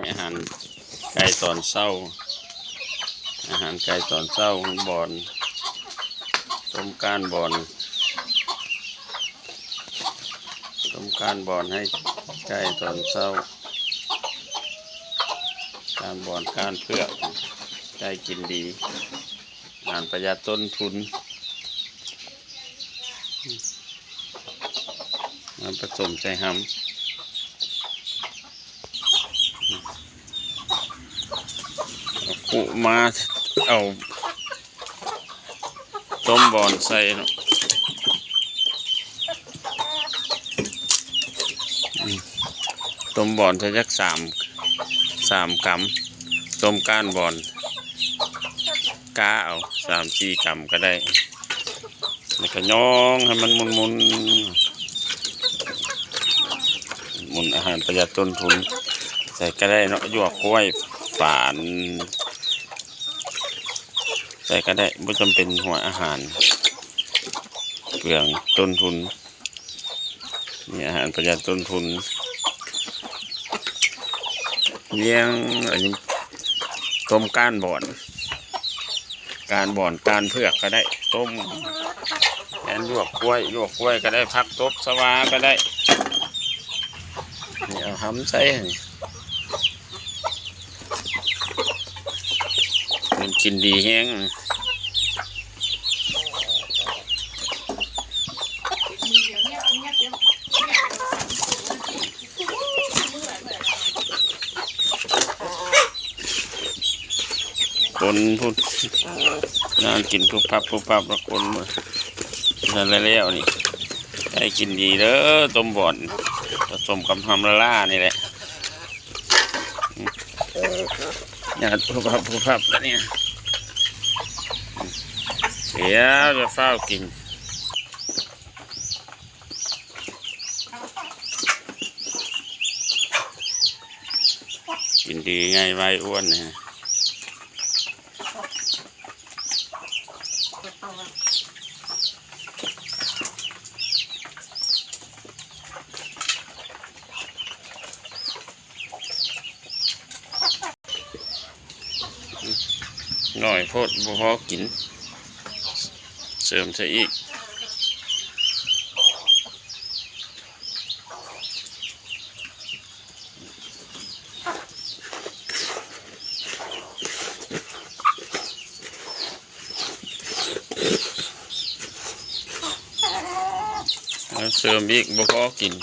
อาหารไก่ตอนเช้าอาหารไก่ตอนเช้าบอนต้มก้านบอนให้ไก่ตอนเช้าการบอนการเพื่อไก่กินดีงานประหยัดต้นทุนมันผสมใส่หำกุมาเอาต้มบอนใส่เนาะต้มบอนใส่จัก3 กรัมต้มก้านบอนก้าเอา3-4 กรัมก็ได้แล้วก็ย่องให้มันหมุนอาหารประหยัดต้นทุนใส่ก็ได้เนาะหยวกกล้วยฝานใส่ก็ได้ไม่จำเป็นหัวอาหารเปลืองต้นทุนนี่อาหารประหยัดต้นทุนเลี้ยงอันนี้ต้มก้านบอนก้านเผือกก็ได้ต้มแอนลวกกล้วยก็ได้ผักตบสวาก็ได้นี่เอาห้ำใส่มันกินดีแห้งคนพูดงานกินทุบพับแล้วคนมานั่นแล้วนี่ได้กินดีเด้อต้มบอนผสมกับฮามล่านี่แหละงานทุบพับแล้วเนี่ยเดี๋ยวจะเฝ้ากินดีไงไว้อ้วนนะหน่อยโพดบ่พอกินเสริมใส่อีกเสริมอีกบ่พอกิน